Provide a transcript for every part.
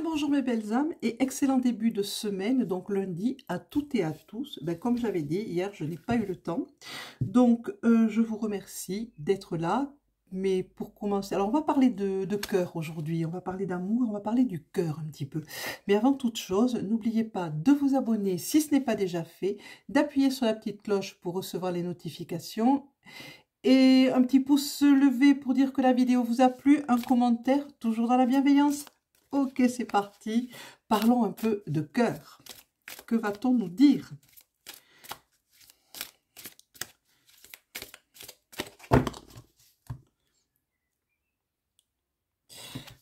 Bonjour mes belles âmes et excellent début de semaine, donc lundi à toutes et à tous. Comme j'avais dit hier, je n'ai pas eu le temps, donc je vous remercie d'être là. Mais pour commencer, alors on va parler de cœur aujourd'hui, on va parler d'amour, on va parler du cœur un petit peu. Mais avant toute chose, n'oubliez pas de vous abonner si ce n'est pas déjà fait, d'appuyer sur la petite cloche pour recevoir les notifications. Et un petit pouce levé pour dire que la vidéo vous a plu, un commentaire, toujours dans la bienveillance. Ok, c'est parti. Parlons un peu de cœur. Que va-t-on nous dire?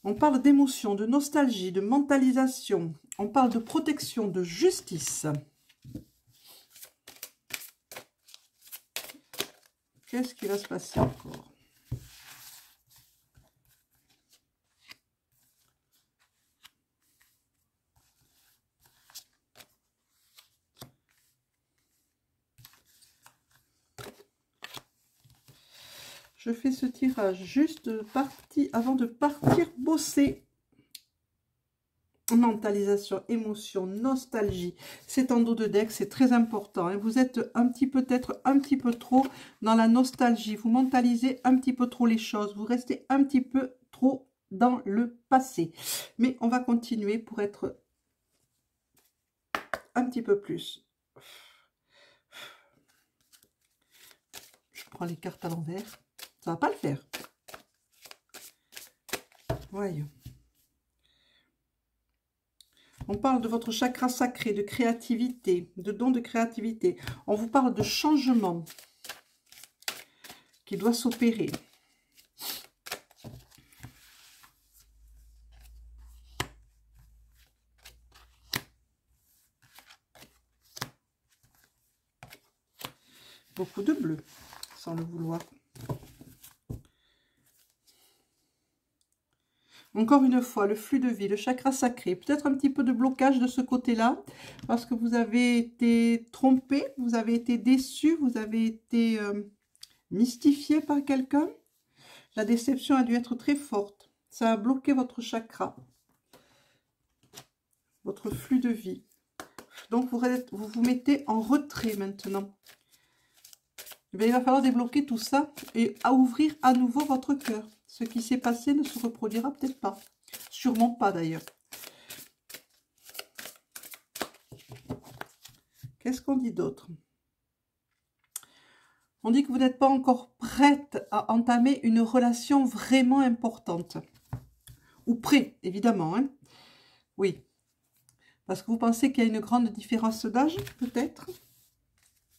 On parle d'émotion, de nostalgie, de mentalisation. On parle de protection, de justice. Qu'est-ce qui va se passer encore? Je fais ce tirage juste avant de partir bosser. Mentalisation, émotion, nostalgie. C'est en dos de deck, c'est très important. Hein. Vous êtes peut-être un petit peu trop dans la nostalgie. Vous mentalisez un petit peu trop les choses. Vous restez un petit peu trop dans le passé. Mais on va continuer pour être un petit peu plus. Je prends les cartes à l'envers. Ça va pas le faire. Voyons. On parle de votre chakra sacré, de créativité, de don de créativité. On vous parle de changement qui doit s'opérer. Beaucoup de bleu, sans le vouloir. Encore une fois, le flux de vie, le chakra sacré, peut-être un petit peu de blocage de ce côté-là, parce que vous avez été trompé, vous avez été déçu, vous avez été mystifié par quelqu'un. La déception a dû être très forte. Ça a bloqué votre chakra, votre flux de vie. Donc, vous vous mettez en retrait maintenant. Eh bien, il va falloir débloquer tout ça et à ouvrir à nouveau votre cœur. Ce qui s'est passé ne se reproduira peut-être pas. Sûrement pas d'ailleurs. Qu'est-ce qu'on dit d'autre? On dit que vous n'êtes pas encore prête à entamer une relation vraiment importante. Ou prêt, évidemment. Hein? Oui. Parce que vous pensez qu'il y a une grande différence d'âge, peut-être?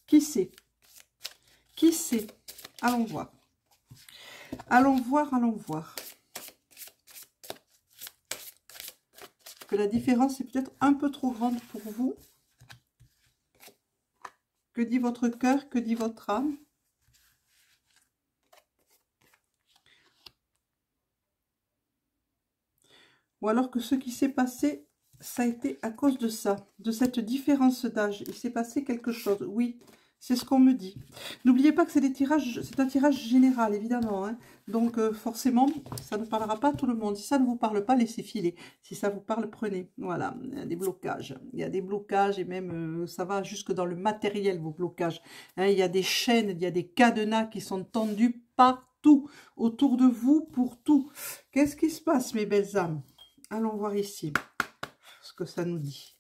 Qui sait? Qui sait? Allons voir. Allons voir, allons voir. Que la différence est peut-être un peu trop grande pour vous. Que dit votre cœur? Que dit votre âme? Ou alors que ce qui s'est passé, ça a été à cause de ça, de cette différence d'âge. Il s'est passé quelque chose, oui. C'est ce qu'on me dit. N'oubliez pas que c'est un tirage général, évidemment. Hein. Donc, forcément, ça ne parlera pas à tout le monde. Si ça ne vous parle pas, laissez filer. Si ça vous parle, prenez. Voilà, il y a des blocages. Il y a des blocages et même, ça va jusque dans le matériel, vos blocages. Hein, il y a des chaînes, il y a des cadenas qui sont tendus partout, autour de vous, pour tout. Qu'est-ce qui se passe, mes belles âmes? Allons voir ici ce que ça nous dit.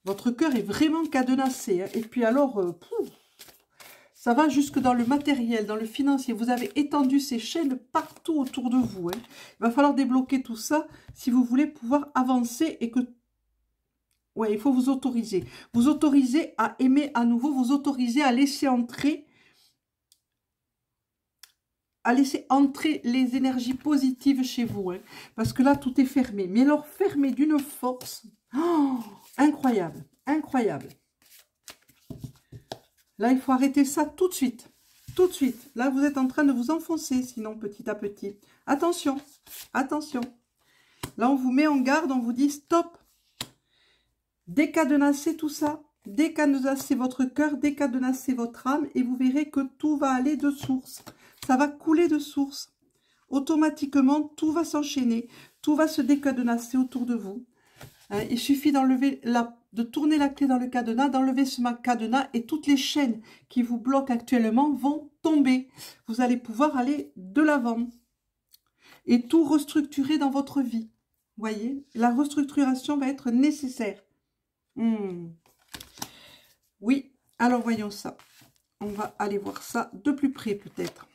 Votre cœur est vraiment cadenassé. Hein. Et puis alors, ça va jusque dans le matériel, dans le financier. Vous avez étendu ces chaînes partout autour de vous. Hein. Il va falloir débloquer tout ça si vous voulez pouvoir avancer et que... Ouais, il faut vous autoriser. Vous autoriser à aimer à nouveau, vous autoriser à laisser entrer... les énergies positives chez vous. Hein. Parce que là, tout est fermé. Mais alors, fermé d'une force... Oh, incroyable, incroyable. Là, il faut arrêter ça tout de suite. Tout de suite. Là, vous êtes en train de vous enfoncer, sinon, petit à petit. Attention, attention. Là, on vous met en garde, on vous dit stop. Décadenassez tout ça. Décadenassez votre cœur, décadenassez votre âme et vous verrez que tout va aller de source. Ça va couler de source. Automatiquement, tout va s'enchaîner, tout va se décadenasser autour de vous. Hein, il suffit de tourner la clé dans le cadenas, d'enlever ce cadenas et toutes les chaînes qui vous bloquent actuellement vont tomber. Vous allez pouvoir aller de l'avant et tout restructurer dans votre vie. Voyez, la restructuration va être nécessaire. Oui, alors voyons ça. On va aller voir ça de plus près peut-être.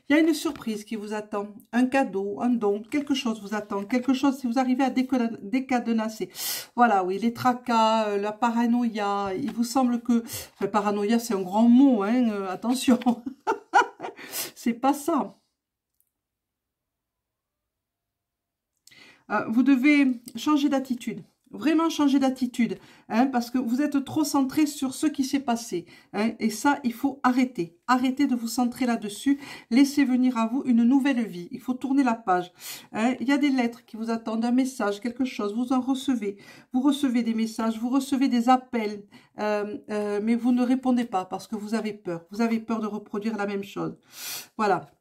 Il y a une surprise qui vous attend, un cadeau, un don, quelque chose vous attend, quelque chose si vous arrivez à décadenasser. Voilà, oui, les tracas, la paranoïa, il vous semble que... Enfin, paranoïa, c'est un grand mot, hein, attention. C'est pas ça. Vous devez changer d'attitude. Vraiment changer d'attitude, hein, parce que vous êtes trop centré sur ce qui s'est passé. Hein, et ça, il faut arrêter. Arrêtez de vous centrer là-dessus. Laissez venir à vous une nouvelle vie. Il faut tourner la page. Hein, il y a des lettres qui vous attendent, un message, quelque chose. Vous en recevez. Vous recevez des messages, vous recevez des appels. Mais vous ne répondez pas parce que vous avez peur. Vous avez peur de reproduire la même chose. Voilà.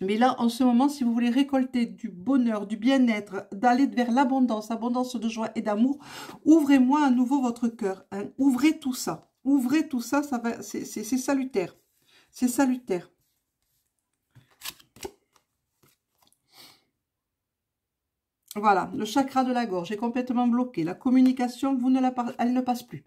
Mais là, en ce moment, si vous voulez récolter du bonheur, du bien-être, d'aller vers l'abondance, abondance de joie et d'amour, ouvrez-moi à nouveau votre cœur. Hein. Ouvrez tout ça. Ouvrez tout ça, c'est salutaire. C'est salutaire. Voilà, le chakra de la gorge est complètement bloqué. La communication, elle ne passe plus.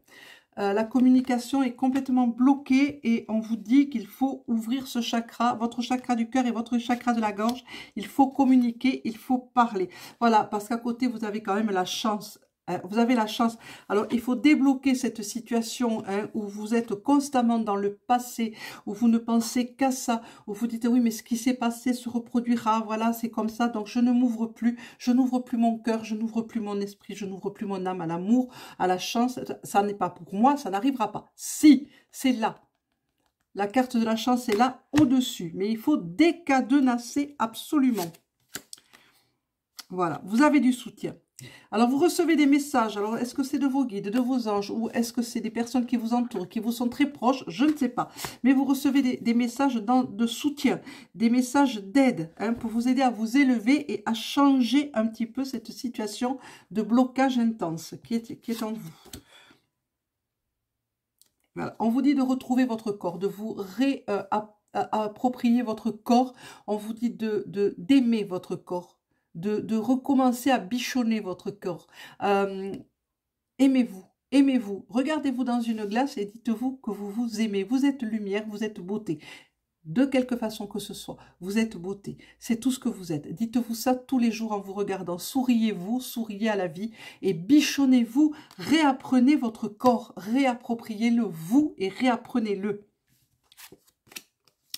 La communication est complètement bloquée et on vous dit qu'il faut ouvrir ce chakra, votre chakra du cœur et votre chakra de la gorge. Il faut communiquer, il faut parler. Voilà, parce qu'à côté, vous avez quand même la chance. Vous avez la chance. Alors, il faut débloquer cette situation où vous êtes constamment dans le passé, où vous ne pensez qu'à ça, où vous dites, oui, mais ce qui s'est passé se reproduira, voilà, c'est comme ça, donc je ne m'ouvre plus, je n'ouvre plus mon cœur, je n'ouvre plus mon esprit, je n'ouvre plus mon âme à l'amour, à la chance, ça n'est pas pour moi, ça n'arrivera pas. Si, c'est là. La carte de la chance est là, au-dessus, mais il faut décadenasser absolument. Voilà, vous avez du soutien. Alors, vous recevez des messages. Alors, est-ce que c'est de vos guides, de vos anges, ou est-ce que c'est des personnes qui vous entourent, qui vous sont très proches? Je ne sais pas. Mais vous recevez des messages de soutien, des messages d'aide, hein, pour vous aider à vous élever et à changer un petit peu cette situation de blocage intense qui est en vous. Voilà. On vous dit de retrouver votre corps, de vous réapproprier votre corps. On vous dit d'aimer votre corps. De recommencer à bichonner votre corps. Aimez-vous, aimez-vous. Regardez-vous dans une glace et dites-vous que vous vous aimez. Vous êtes lumière, vous êtes beauté. De quelque façon que ce soit, vous êtes beauté. C'est tout ce que vous êtes. Dites-vous ça tous les jours en vous regardant. Souriez-vous, souriez à la vie et bichonnez-vous. Réapprenez votre corps, réappropriez-le vous et réapprenez-le.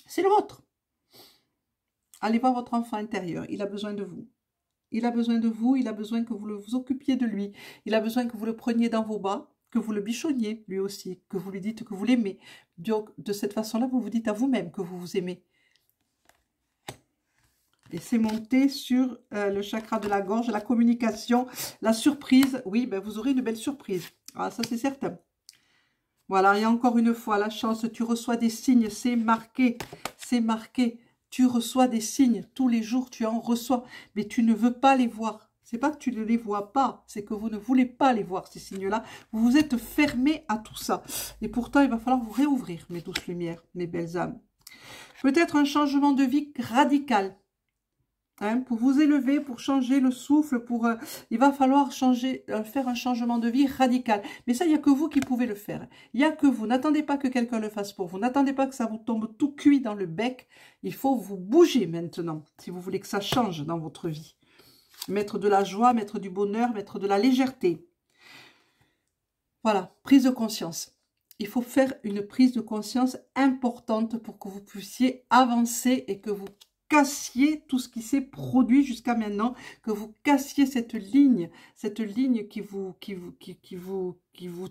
C'est le vôtre. Allez voir votre enfant intérieur, il a besoin de vous. Il a besoin de vous, il a besoin que vous vous occupiez de lui. Il a besoin que vous le preniez dans vos bras, que vous le bichonniez lui aussi, que vous lui dites que vous l'aimez. De cette façon-là, vous vous dites à vous-même que vous vous aimez. Et c'est monté sur le chakra de la gorge, la communication, la surprise. Oui, ben vous aurez une belle surprise. Ah, ça c'est certain. Voilà, et encore une fois, la chance, tu reçois des signes, c'est marqué, c'est marqué. Tu reçois des signes, tous les jours tu en reçois, mais tu ne veux pas les voir. C'est pas que tu ne les vois pas, c'est que vous ne voulez pas les voir, ces signes-là. Vous vous êtes fermé à tout ça. Et pourtant, il va falloir vous réouvrir, mes douces lumières, mes belles âmes. Peut-être un changement de vie radical. Hein, pour vous élever, pour changer le souffle, il va falloir faire un changement de vie radical. Mais ça, il n'y a que vous qui pouvez le faire. Il n'y a que vous. N'attendez pas que quelqu'un le fasse pour vous. N'attendez pas que ça vous tombe tout cuit dans le bec. Il faut vous bouger maintenant, si vous voulez que ça change dans votre vie. Mettre de la joie, mettre du bonheur, mettre de la légèreté. Voilà, prise de conscience. Il faut faire une prise de conscience importante pour que vous puissiez avancer et que vous cassiez tout ce qui s'est produit jusqu'à maintenant, que vous cassiez cette ligne qui vous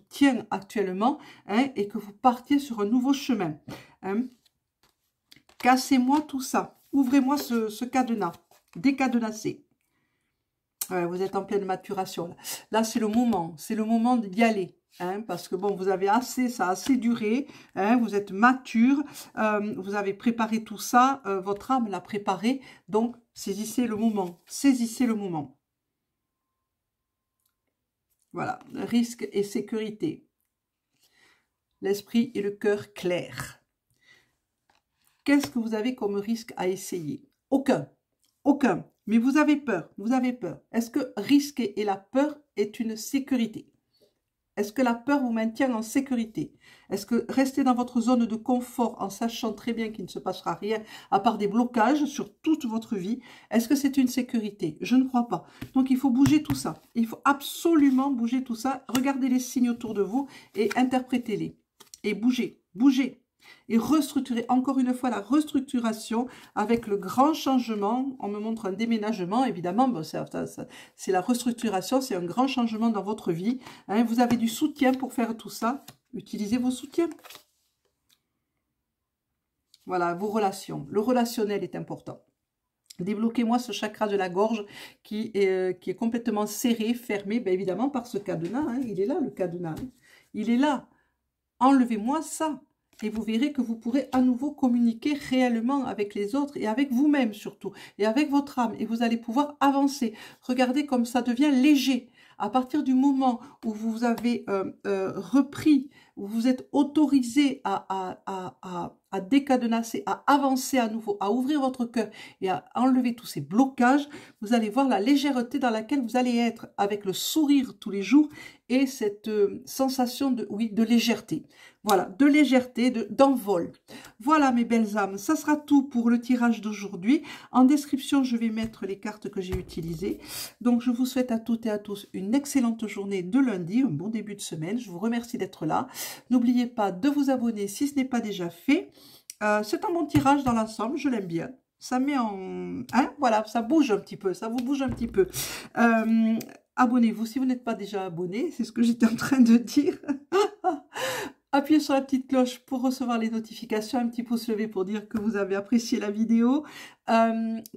tient actuellement, hein, et que vous partiez sur un nouveau chemin. Hein. Cassez-moi tout ça. Ouvrez-moi ce cadenas. Décadenassez. Ouais, vous êtes en pleine maturation. Là c'est le moment d'y aller. Hein, parce que bon, vous avez assez, ça a assez duré, hein, vous êtes mature, vous avez préparé tout ça, votre âme l'a préparé, donc saisissez le moment, saisissez le moment. Voilà, risque et sécurité. L'esprit et le cœur clairs. Qu'est-ce que vous avez comme risque à essayer? Aucun, aucun, mais vous avez peur, vous avez peur. Est-ce que risquer et la peur est une sécurité? Est-ce que la peur vous maintient en sécurité? Est-ce que rester dans votre zone de confort en sachant très bien qu'il ne se passera rien à part des blocages sur toute votre vie, est-ce que c'est une sécurité? Je ne crois pas. Donc il faut bouger tout ça. Il faut absolument bouger tout ça. Regardez les signes autour de vous et interprétez-les. Et bougez, bougez. Et restructurer, encore une fois, la restructuration avec le grand changement. On me montre un déménagement, évidemment, bon, c'est la restructuration, c'est un grand changement dans votre vie. Hein, vous avez du soutien pour faire tout ça. Utilisez vos soutiens. Voilà, vos relations. Le relationnel est important. Débloquez-moi ce chakra de la gorge qui est complètement serré, fermé, bien évidemment par ce cadenas. Hein, il est là, le cadenas. Hein, il est là. Enlevez-moi ça. Et vous verrez que vous pourrez à nouveau communiquer réellement avec les autres et avec vous-même surtout, et avec votre âme. Et vous allez pouvoir avancer. Regardez comme ça devient léger. À partir du moment où vous avez repris, où vous êtes autorisé à décadenasser, à avancer à nouveau, à ouvrir votre cœur et à enlever tous ces blocages, vous allez voir la légèreté dans laquelle vous allez être, avec le sourire tous les jours et cette sensation de, oui, de légèreté. Voilà, de légèreté, d'envol. Voilà mes belles âmes, ça sera tout pour le tirage d'aujourd'hui. En description, je vais mettre les cartes que j'ai utilisées. Donc, je vous souhaite à toutes et à tous une excellente journée de lundi, un bon début de semaine. Je vous remercie d'être là. N'oubliez pas de vous abonner si ce n'est pas déjà fait. C'est un bon tirage dans l'ensemble, je l'aime bien. Ça met en... Hein, voilà, ça bouge un petit peu, ça vous bouge un petit peu. Abonnez-vous si vous n'êtes pas déjà abonné, c'est ce que j'étais en train de dire. Appuyez sur la petite cloche pour recevoir les notifications, un petit pouce levé pour dire que vous avez apprécié la vidéo.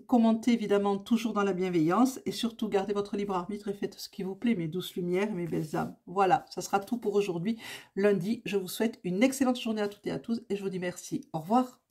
Commentez évidemment toujours dans la bienveillance et surtout gardez votre libre arbitre et faites ce qui vous plaît, mes douces lumières et mes belles âmes. Voilà, ça sera tout pour aujourd'hui. Lundi, je vous souhaite une excellente journée à toutes et à tous et je vous dis merci. Au revoir.